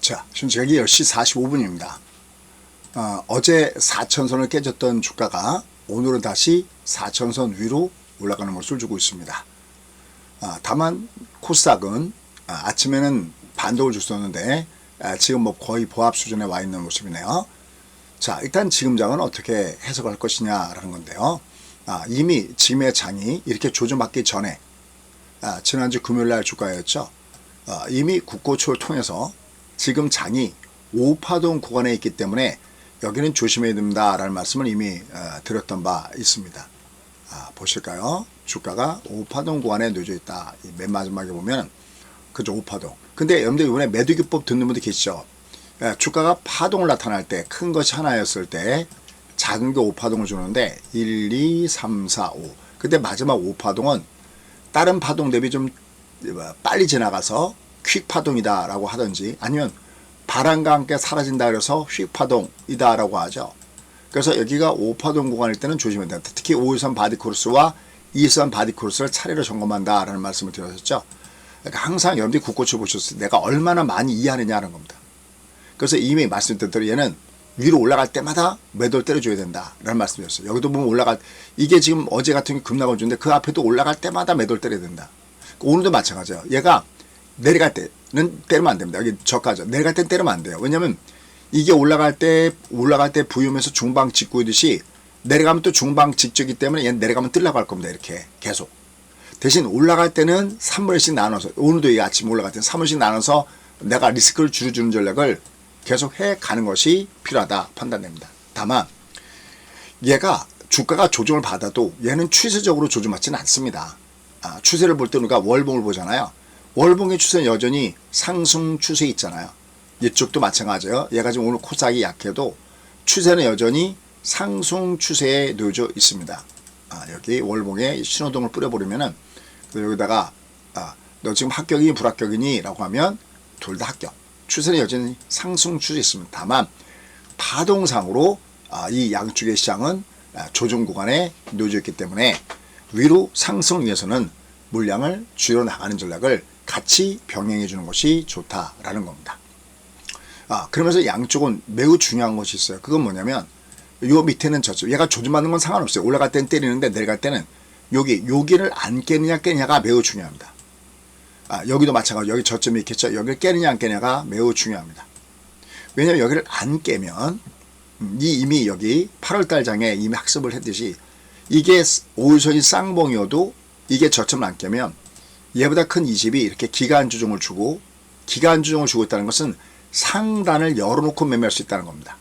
자, 지금 시각이 10시 45분입니다. 어제 4천선을 깨졌던 주가가 오늘은 다시 4천선 위로 올라가는 모습을 주고 있습니다. 다만 코스닥은 아침에는 반등을 줬었는데 지금 뭐 거의 보합 수준에 와 있는 모습이네요. 자, 일단 지금 장은 어떻게 해석할 것이냐라는 건데요. 이미 지금의 장이 이렇게 조정받기 전에 지난주 금요일날 주가였죠. 이미 국고초를 통해서 지금 장이 5파동 구간에 있기 때문에 여기는 조심해야 됩니다라는 말씀을 이미 드렸던 바 있습니다. 보실까요? 주가가 5파동 구간에 놓여져 있다. 맨 마지막에 보면 그죠, 5파동. 근데 여러분들 이번에 매도기법 듣는 분들 계시죠? 주가가 파동을 나타날 때 큰 것이 하나였을 때 작은 게 5파동을 주는데 1, 2, 3, 4, 5. 근데 마지막 5파동은 다른 파동 대비 좀 빨리 지나가서 퀵 파동이다 라고 하든지 아니면 바람과 함께 사라진다 그래서 휙 파동이다 라고 하죠. 그래서 여기가 5파동 구간일 때는 조심해야 된다. 특히 5일선 바디크로스와 2일선 바디크로스를 차례로 점검한다 라는 말씀을 드렸었죠. 그러니까 항상 여러분들이 국고초 보셨을 때 내가 얼마나 많이 이해하느냐는 겁니다. 그래서 이미 말씀드린 대로 얘는 위로 올라갈 때마다 매도를 때려줘야 된다 라는 말씀이었어요. 여기도 보면 이게 지금 어제 같은 경우 급락을 주는데 그 앞에도 올라갈 때마다 매도를 때려야 된다. 오늘도 마찬가지예요. 얘가 내려갈 때는 때리면 안 됩니다. 여기 저가죠. 내려갈 때는 때리면 안 돼요. 왜냐면 이게 올라갈 때 부유하면서 중방 직구이듯이 내려가면 또 중방 직전이기 때문에 얘는 내려가면 뜰라고 할 겁니다. 이렇게 계속. 대신 올라갈 때는 3분씩 나눠서, 오늘도 이 아침 올라갈 때는 3분씩 나눠서 내가 리스크를 줄여주는 전략을 계속 해 가는 것이 필요하다 판단됩니다. 다만 얘가 주가가 조정을 받아도 얘는 추세적으로 조정받지는 않습니다. 추세를 볼 때 우리가 월봉을 보잖아요. 월봉의 추세는 여전히 상승 추세 있잖아요. 이쪽도 마찬가지예요. 얘가 지금 오늘 코스닥이 약해도 추세는 여전히 상승 추세에 놓여져 있습니다. 여기 월봉에 신호등을 뿌려버리면은 여기다가 너 지금 합격이니 불합격이니 라고 하면 둘 다 합격. 추세는 여전히 상승 추세에 있습니다. 다만 파동상으로 이 양쪽의 시장은 조정 구간에 놓여져 있기 때문에 위로 상승을 위해서는 물량을 줄여 나가는 전략을 같이 병행해 주는 것이 좋다라는 겁니다. 그러면서 양쪽은 매우 중요한 것이 있어요. 그건 뭐냐면 요 밑에는 저쪽. 얘가 조정받는 건 상관없어요. 올라갈 때는 때리는데 내려갈 때는 여기를 안 깨느냐 깨느냐가 매우 중요합니다. 여기도 마찬가지. 여기 저점이 있겠죠. 여기를 깨느냐 안 깨느냐가 매우 중요합니다. 왜냐하면 여기를 안 깨면 이미 여기 8월달 장에 이미 학습을 했듯이 이게 5일선이 쌍봉이어도 이게 저점을 안 깨면 얘보다 큰 20이 이렇게 기간 조정을 주고 있다는 것은 상단을 열어놓고 매매할 수 있다는 겁니다.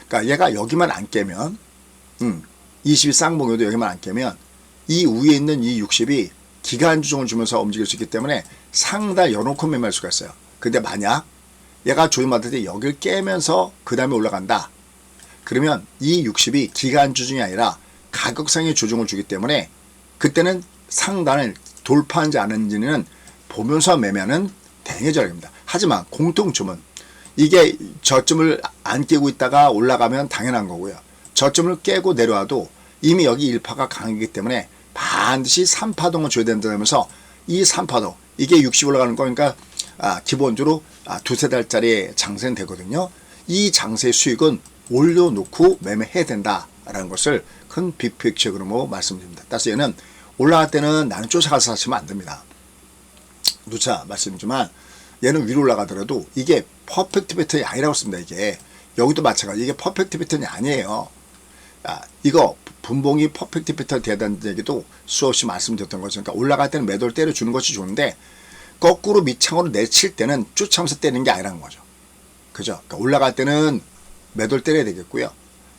그러니까 얘가 여기만 안 깨면 20이 쌍봉이어도 여기만 안 깨면 이 위에 있는 이 60이 기간 조정을 주면서 움직일 수 있기 때문에 상단 열어놓고 매매할 수가 있어요. 근데 만약 얘가 조정받을 때 여기를 깨면서 그 다음에 올라간다. 그러면 이 60이 기간 조정이 아니라 가격상의 조정을 주기 때문에 그때는 상단을 돌파하는지 안 하는지는 보면서 매매하는 대응의 전략입니다. 하지만 공통점은 이게 저점을 안 깨고 있다가 올라가면 당연한 거고요. 저점을 깨고 내려와도 이미 여기 일파가 강하기 때문에 반드시 3파동을 줘야 된다면서 이 3파동 이게 60 올라가는 거니까 기본적으로 두세 달짜리 장세는 되거든요. 이 장세의 수익은 올려놓고 매매해야 된다라는 것을 큰 빅픽처로 말씀드립니다. 따라서 얘는 올라갈 때는 나는 쫓아가서 사시면 안 됩니다. 누차 말씀이지만 얘는 위로 올라가더라도 이게 퍼펙트 패턴이 아니라고 씁니다. 이게 여기도 마찬가지. 이게 퍼펙트 패턴이 아니에요. 이거 분봉이 퍼펙트 패턴이 되다는 얘기도 수없이 말씀드렸던 거죠. 그러니까 올라갈 때는 매도를 때려주는 것이 좋은데 거꾸로 밑창으로 내칠 때는 쫓아오면서 때리는 게 아니라는 거죠. 그죠? 그러니까 올라갈 때는 매도를 때려야 되겠고요.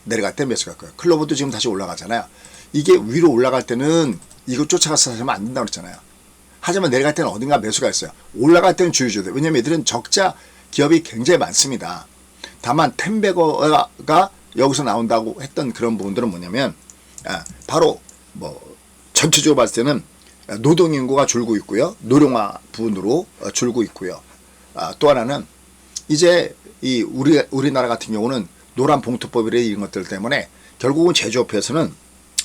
내려갈 때는 매수가 거예요. 클로버도 지금 다시 올라가잖아요. 이게 위로 올라갈 때는 이거 쫓아가서 사면 안 된다고 그랬잖아요. 하지만 내려갈 때는 어딘가 매수가 있어요. 올라갈 때는 주의줘야 돼요. 왜냐면 얘들은 적자 기업이 굉장히 많습니다. 다만 템베거가 여기서 나온다고 했던 그런 부분들은 뭐냐면 바로 전체적으로 봤을 때는 노동인구가 줄고 있고요. 노령화 부분으로 줄고 있고요. 또 하나는 이제 이 우리나라 같은 경우는 노란 봉투법이라 이런 것들 때문에 결국은 제조업에서는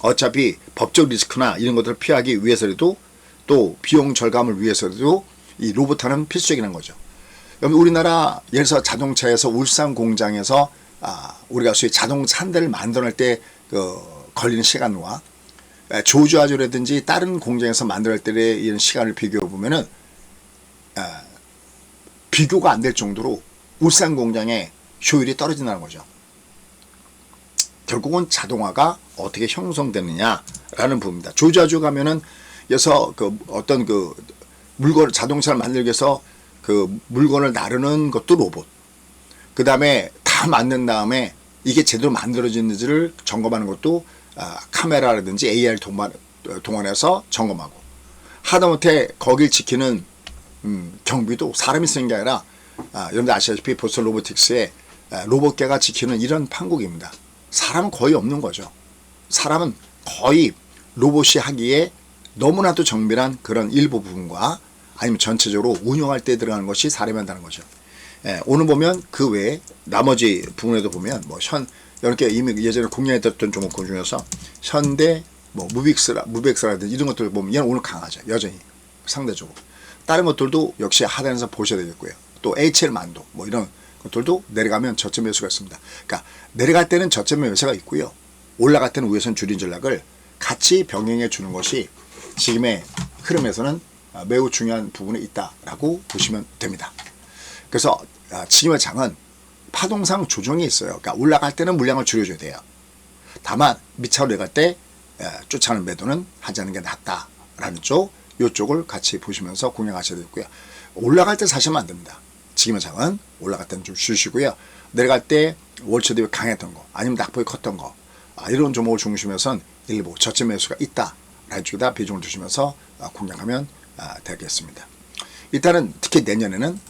어차피 법적 리스크나 이런 것들을 피하기 위해서라도 또 비용 절감을 위해서라도 이 로봇화는 필수적이라는 거죠. 여러분 우리나라 예를 들어서 자동차에서 울산 공장에서 우리가 소위 자동차 한 대를 만들어낼 때 걸리는 시간과 조주아주라든지 다른 공장에서 만들어낼 때의 이런 시간을 비교해 보면은 비교가 안 될 정도로 울산 공장의 효율이 떨어진다는 거죠. 결국은 자동화가 어떻게 형성되느냐라는 부분입니다. 조주아주 가면은 여기서 어떤 물건 자동차를 만들기 위해서 물건을 나르는 것도 로봇. 그 다음에 다 만든 다음에 이게 제대로 만들어지는지를 점검하는 것도 카메라라든지 AR 동원해서 점검하고, 하다못해 거길 지키는 경비도 사람이 쓰는 게 아니라 여러분들 아시다시피 보스턴 로보틱스의 로봇계가 지키는 이런 판국입니다. 사람은 거의 없는 거죠. 사람은 거의 로봇이 하기에 너무나도 정밀한 그런 일부 부분과 아니면 전체적으로 운영할 때 들어가는 것이 사람이 한다는 거죠. 오늘 보면 그 외에 나머지 부분에도 보면 이렇게 이미 예전에 공략했던 종목 중에서 현대 무벡스라든지 이런 것들 보면 얘는 오늘 강하죠. 여전히 상대적으로. 다른 것들도 역시 하단에서 보셔야 되겠고요. 또 HL 만도 이런 것들도 내려가면 저점 매수가 있습니다. 그러니까 내려갈 때는 저점 매수가 있고요. 올라갈 때는 우회선 줄인 전략을 같이 병행해 주는 것이 지금의 흐름에서는 매우 중요한 부분에 있다라고 보시면 됩니다. 그래서 지금의 장은 파동상 조정이 있어요. 그러니까 올라갈 때는 물량을 줄여줘야 돼요. 다만 밑차로 내려갈 때 쫓아가는 매도는 하지 않는 게 낫다라는 이쪽을 같이 보시면서 공략하셔야 되고요. 올라갈 때 사시면 안 됩니다. 지금의 장은 올라갈 때는 좀 쉬시고요. 내려갈 때 월초 대비 강했던 거 아니면 낙폭이 컸던 거 이런 종목을 중심에선 일부 저점 매수가 있다라는 쪽에다 비중을 두시면서 공략하면 되겠습니다. 일단은 특히 내년에는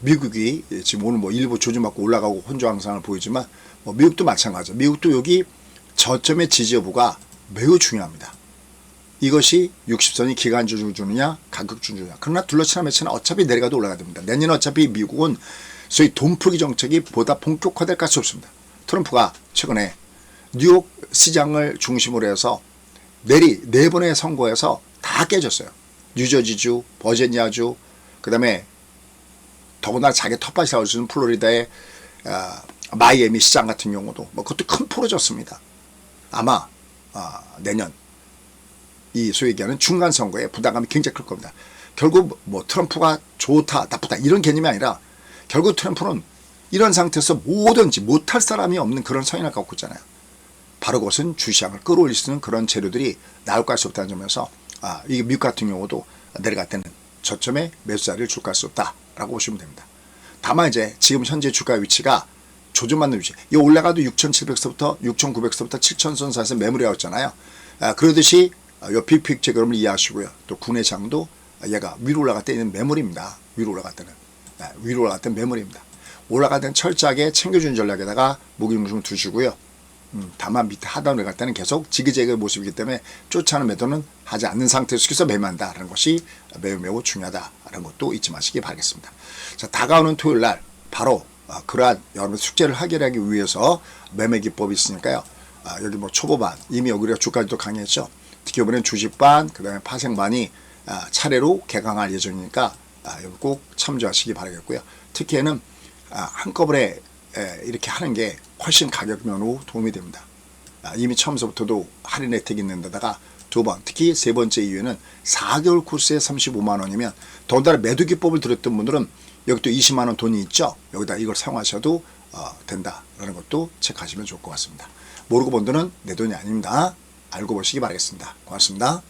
미국이 지금 오늘 일부 조짐받고 올라가고 혼조항상을 보이지만 미국도 마찬가지죠. 미국도 여기 저점의 지지 여부가 매우 중요합니다. 이것이 60선이 기간주를 주느냐 가격주를 주느냐. 그러나 둘러치나 매치나 어차피 내려가도 올라가야 됩니다. 내년에 어차피 미국은 소위 돈 풀기 정책이 보다 본격화될 가능성이 없습니다. 트럼프가 최근에 뉴욕 시장을 중심으로 해서 네 번의 선거에서 다 깨졌어요. 뉴저지주, 버지니아주, 그 다음에 더구나 자기 텃밭이라고 할 수 있는 플로리다의 마이애미 시장 같은 경우도 그것도 큰 포로 졌습니다. 아마 내년 이 소위 얘기하는 중간 선거에 부담감이 굉장히 클 겁니다. 결국 트럼프가 좋다 나쁘다 이런 개념이 아니라 결국 트럼프는 이런 상태에서 뭐든지 못할 사람이 없는 그런 성향을 갖고 있잖아요. 바로 그것은 주시장을 끌어올릴 수 있는 그런 재료들이 나올 수 없다는 점에서 이게 미국 같은 경우도 내려갈 때는 저점에 매수 자리를 줄까 수 없다라고 보시면 됩니다. 다만 이제 지금 현재 주가 위치가 조정받는 위치. 이 올라가도 6,700서부터 6,900서부터 7,000선 사이에서 매물이었잖아요. 그러듯이 이 빅픽처 여러분 이해하시고요. 또 국내 장도 얘가 위로 올라갈 때는 매물입니다. 위로 올라갈 때는 매물입니다. 올라갈 때는 철저하게 챙겨주는 전략에다가 무기중심을 두시고요. 다만 밑에 하단으로 갈 때는 계속 지그재그 모습이기 때문에 쫓아오는 매도는 하지 않는 상태에서 계속 매매한다라는 것이 매우 중요하다라는 것도 잊지 마시기 바라겠습니다. 자, 다가오는 토요일 날 바로 그러한 여러분 숙제를 해결하기 위해서 매매 기법이 있으니까요. 여기 초보반 이미 우리가 주까지도 강의했죠. 특히 이번엔 주식반 그다음에 파생반이 차례로 개강할 예정이니까 여기 꼭 참조하시기 바라겠고요. 특히는 한꺼번에 이렇게 하는 게 훨씬 가격 면으로 도움이 됩니다. 이미 처음서부터도 할인 혜택이 있는 데다가 두 번, 특히 세 번째 이유는 4개월 코스에 35만 원이면 더군다나 매도 기법을 들었던 분들은 여기 또 20만 원 돈이 있죠. 여기다 이걸 사용하셔도 된다라는 것도 체크하시면 좋을 것 같습니다. 모르고 본 돈은 내 돈이 아닙니다. 알고 보시기 바라겠습니다. 고맙습니다.